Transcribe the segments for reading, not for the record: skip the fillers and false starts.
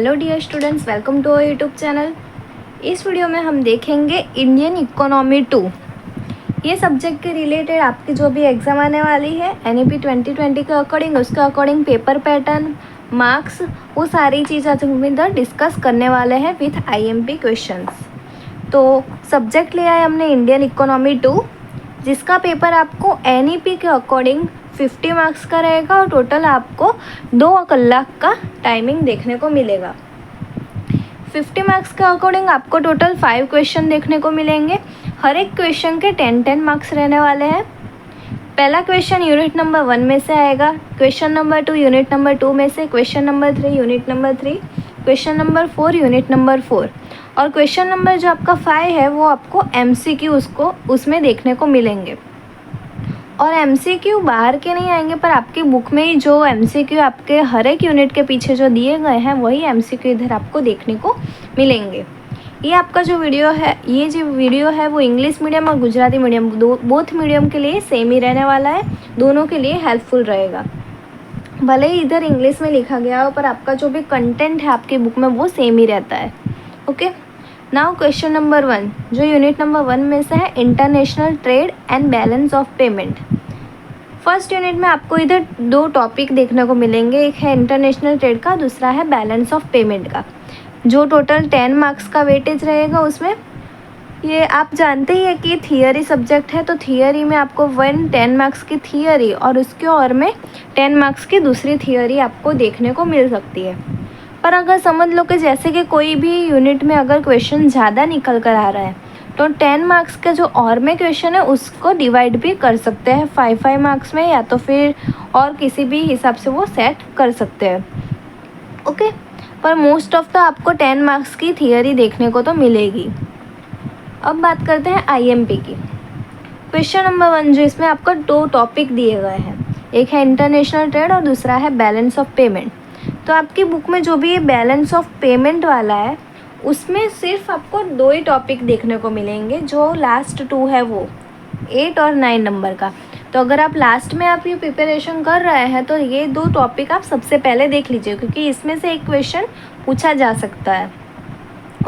Hello dear students, welcome to our YouTube channel. इस video में हम देखेंगे इंडियन इकोनॉमी 2। ये सब्जेक्ट के रिलेटेड आपकी जो भी एग्ज़ाम आने वाली है NEP 2020 के अकॉर्डिंग, उसके अकॉर्डिंग पेपर पैटर्न, मार्क्स, वो सारी चीज़ आज हम इधर डिस्कस करने वाले हैं विथ IMP क्वेश्चंस। तो सब्जेक्ट लिया है हमने इंडियन इकोनॉमी 2, जिसका पेपर आपको NEP के अकॉर्डिंग 50 मार्क्स का रहेगा और टोटल आपको 2 कलाक का टाइमिंग देखने को मिलेगा। 50 मार्क्स के अकॉर्डिंग आपको टोटल 5 क्वेश्चन देखने को मिलेंगे। हर एक क्वेश्चन के 10-10 मार्क्स रहने वाले हैं। पहला क्वेश्चन यूनिट नंबर 1 में से आएगा, क्वेश्चन नंबर 2 यूनिट नंबर 2 में से, question number 3 unit number 3, question number 4 unit number 4 और क्वेश्चन नंबर जो आपका 5 है वो आपको MCQ उसमें देखने को मिलेंगे। और MCQ बाहर के नहीं आएंगे, पर आपकी बुक में ही जो MCQ आपके हर एक यूनिट के पीछे जो दिए गए हैं वही MCQ इधर आपको देखने को मिलेंगे। ये आपका जो वीडियो है वो इंग्लिश मीडियम और गुजराती मीडियम बोथ मीडियम के लिए सेम ही रहने वाला है, दोनों के लिए हेल्पफुल रहेगा। भले ही इधर इंग्लिश में लिखा गया हो, पर आपका जो भी कंटेंट है आपकी बुक में वो सेम ही रहता है। ओके, नाउ क्वेश्चन नंबर 1 जो यूनिट नंबर 1 में से है, international trade and balance of payment. First unit में आपको इधर 2 टॉपिक देखने को मिलेंगे, एक है इंटरनेशनल ट्रेड का, दूसरा है बैलेंस ऑफ पेमेंट का, जो टोटल 10 मार्क्स का वेटेज रहेगा। उसमें ये आप जानते ही है कि थियरी सब्जेक्ट है, तो थियरी में आपको 10 मार्क्स की थियरी और उसके और में 10 मार्क्स की दूसरी थियरी आपको देखने को मिल सकती है। पर अगर समझ लो कि जैसे कि कोई भी यूनिट में अगर क्वेश्चन ज़्यादा निकल कर आ रहा है तो 10 मार्क्स का जो और में क्वेश्चन है उसको डिवाइड भी कर सकते हैं 5-5 मार्क्स में, या तो फिर और किसी भी हिसाब से वो सेट कर सकते हैं। ओके, पर मोस्ट ऑफ तो आपको 10 मार्क्स की थियरी देखने को तो मिलेगी। अब बात करते हैं IMP की। क्वेश्चन नंबर 1 जो इसमें आपको 2 टॉपिक दिए गए हैं, एक है इंटरनेशनल ट्रेड और दूसरा है बैलेंस ऑफ पेमेंट। तो आपकी बुक में जो भी ये बैलेंस ऑफ पेमेंट वाला है उसमें सिर्फ आपको 2 ही टॉपिक देखने को मिलेंगे, जो लास्ट 2 है वो 8 और 9 नंबर का। तो अगर आप लास्ट में आप ये प्रिपरेशन कर रहे हैं तो ये 2 टॉपिक आप सबसे पहले देख लीजिए, क्योंकि इसमें से एक क्वेश्चन पूछा जा सकता है।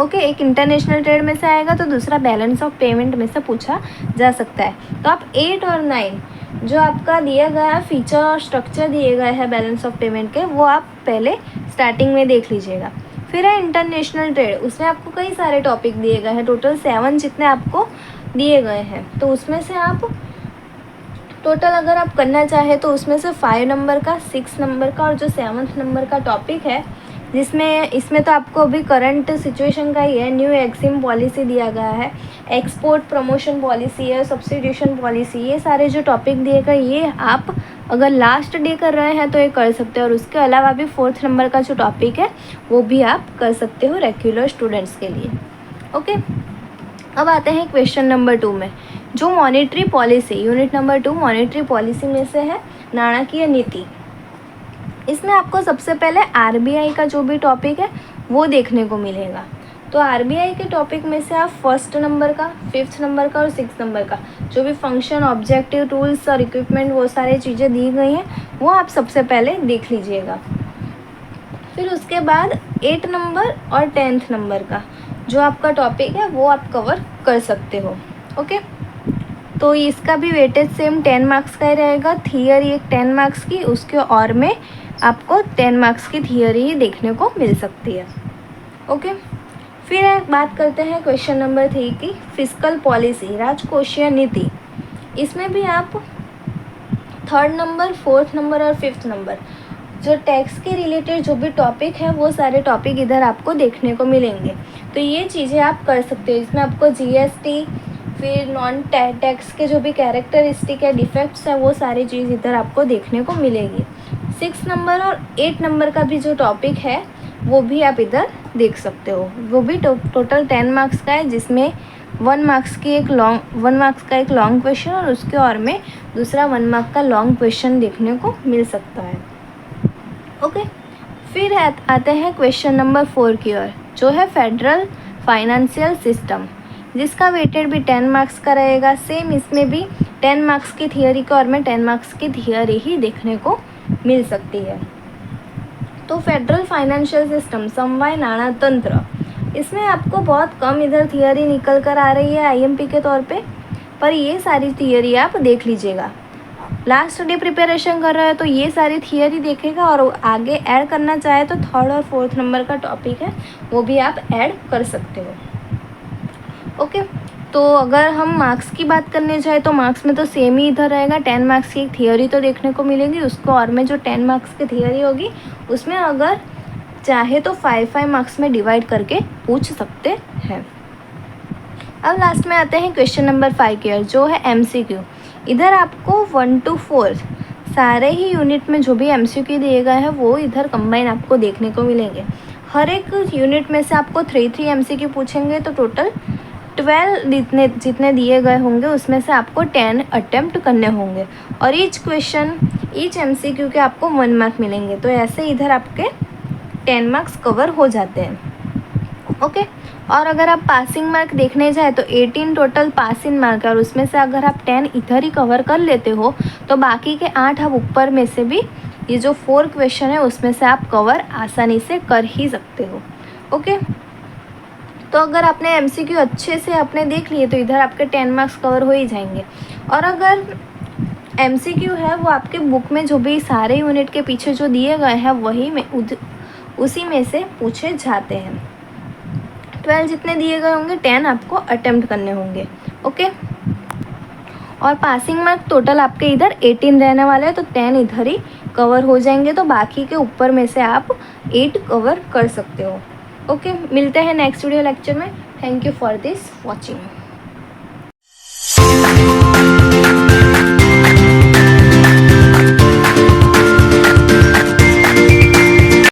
ओके, एक इंटरनेशनल ट्रेड में से आएगा तो दूसरा बैलेंस ऑफ पेमेंट में से पूछा जा सकता है। तो आप 8 और 9 जो आपका दिया गया फीचर और स्ट्रक्चर दिए गए हैं बैलेंस ऑफ पेमेंट के, वो आप पहले स्टार्टिंग में देख लीजिएगा। फिर है इंटरनेशनल ट्रेड, उसमें आपको कई सारे टॉपिक दिए गए हैं, टोटल 7 जितने आपको दिए गए हैं। तो उसमें से आप टोटल अगर आप करना चाहें तो उसमें से 5 नंबर का, 6 नंबर का और जो 7 नंबर का टॉपिक है, जिसमें इसमें तो आपको अभी करंट सिचुएशन का ही है, न्यू एक्सिम पॉलिसी दिया गया है, एक्सपोर्ट प्रमोशन पॉलिसी है, सब्सिट्यूशन पॉलिसी, ये सारे जो टॉपिक दिए गए ये आप अगर लास्ट डे कर रहे हैं तो ये कर सकते हो। और उसके अलावा भी 4th नंबर का जो टॉपिक है वो भी आप कर सकते हो रेगुलर स्टूडेंट्स के लिए। ओके, अब आते हैं क्वेश्चन नंबर 2 में, जो monetary policy unit number 2 monetary policy में से है, नाणकीय नीति। इसमें आपको सबसे पहले RBI का जो भी टॉपिक है वो देखने को मिलेगा। तो RBI के टॉपिक में से आप 1st नंबर का, 5th नंबर का और 6th नंबर का जो भी फंक्शन, ऑब्जेक्टिव, टूल्स और इक्विपमेंट वो सारी चीज़ें दी गई हैं वो आप सबसे पहले देख लीजिएगा। फिर उसके बाद 8 नंबर और 10th नंबर का जो आपका टॉपिक है वो आप कवर कर सकते हो। ओके, तो इसका भी वेटेज सेम 10 मार्क्स का ही रहेगा। थियरी एक 10 मार्क्स की, उसके और में आपको 10 मार्क्स की थियरी ही देखने को मिल सकती है। ओके, फिर बात करते हैं क्वेश्चन नंबर 3 की, फिस्कल पॉलिसी, राजकोषीय नीति। इसमें भी आप 3rd नंबर, 4th नंबर और 5th नंबर जो टैक्स के रिलेटेड जो भी टॉपिक है वो सारे टॉपिक इधर आपको देखने को मिलेंगे। तो ये चीज़ें आप कर सकते हो। इसमें आपको GST, फिर नॉन टैक्स के जो भी कैरेक्टरिस्टिक है, डिफेक्ट्स है, वो सारी चीज़ इधर आपको देखने को मिलेगी। 6 नंबर और 8 नंबर का भी जो टॉपिक है वो भी आप इधर देख सकते हो। वो भी टोटल 10 मार्क्स का है, जिसमें 1 मार्क्स का एक लॉन्ग क्वेश्चन और उसके और में दूसरा 1 मार्क का लॉन्ग क्वेश्चन देखने को मिल सकता है। ओके, फिर आते हैं क्वेश्चन नंबर 4 की ओर, जो है फेडरल फाइनेंशियल सिस्टम, जिसका वेटेड भी 10 मार्क्स का रहेगा। सेम इसमें भी 10 मार्क्स की थियरी के और में 10 मार्क्स की थियरी ही देखने को मिल सकती है। तो फेडरल फाइनेंशियल सिस्टम, समवाय नाणा तंत्र, इसमें आपको बहुत कम इधर थियरी निकल कर आ रही है आईएमपी के तौर पे, पर ये सारी थियरी आप देख लीजिएगा। लास्ट डे प्रिपरेशन कर रहे हो तो ये सारी थियरी देखेगा, और आगे ऐड करना चाहे तो 3rd और 4th नंबर का टॉपिक है वो भी आप ऐड कर सकते हो। ओके, तो अगर हम मार्क्स की बात करने जाए तो मार्क्स में तो सेम ही इधर रहेगा। 10 मार्क्स की एक थियरी तो देखने को मिलेगी उसको, और में जो 10 मार्क्स की थियरी होगी उसमें अगर चाहे तो 5 मार्क्स में डिवाइड करके पूछ सकते हैं। अब लास्ट में आते हैं क्वेश्चन नंबर 5 के, जो है एमसीक्यू। इधर आपको 1 to 4 सारे ही यूनिट में जो भी एमसीक्यू दिए गए हैं वो इधर कंबाइन आपको देखने को मिलेंगे। हर एक यूनिट में से आपको 3 एमसीक्यू पूछेंगे, तो टोटल 12 जितने दिए गए होंगे उसमें से आपको 10 अटेम्प्ट करने होंगे, और ईच एमसीक्यू के आपको 1 मार्क मिलेंगे। तो ऐसे इधर आपके 10 मार्क्स कवर हो जाते हैं। ओके, और अगर आप पासिंग मार्क देखने जाए तो 18 टोटल पासिंग मार्क है, और उसमें से अगर आप 10 इधर ही कवर कर लेते हो तो बाकी के 8 आप ऊपर में से भी ये जो 4 क्वेश्चन है उसमें से आप कवर आसानी से कर ही सकते हो। ओके, तो अगर आपने एमसीक्यू अच्छे से आपने देख लिए तो इधर आपके 10 मार्क्स कवर हो ही जाएंगे। और अगर एमसीक्यू है वो आपके बुक में जो भी सारे यूनिट के पीछे जो दिए गए हैं वही में उसी में से पूछे जाते हैं। 12 जितने दिए गए होंगे 10 आपको अटेम्प्ट करने होंगे। ओके, और पासिंग मार्क टोटल आपके इधर 18 रहने वाले हैं, तो 10 इधर ही कवर हो जाएंगे, तो बाकी के ऊपर में से आप 8 कवर कर सकते हो। ओके, मिलते हैं नेक्स्ट वीडियो लेक्चर में। Thank you for this watching.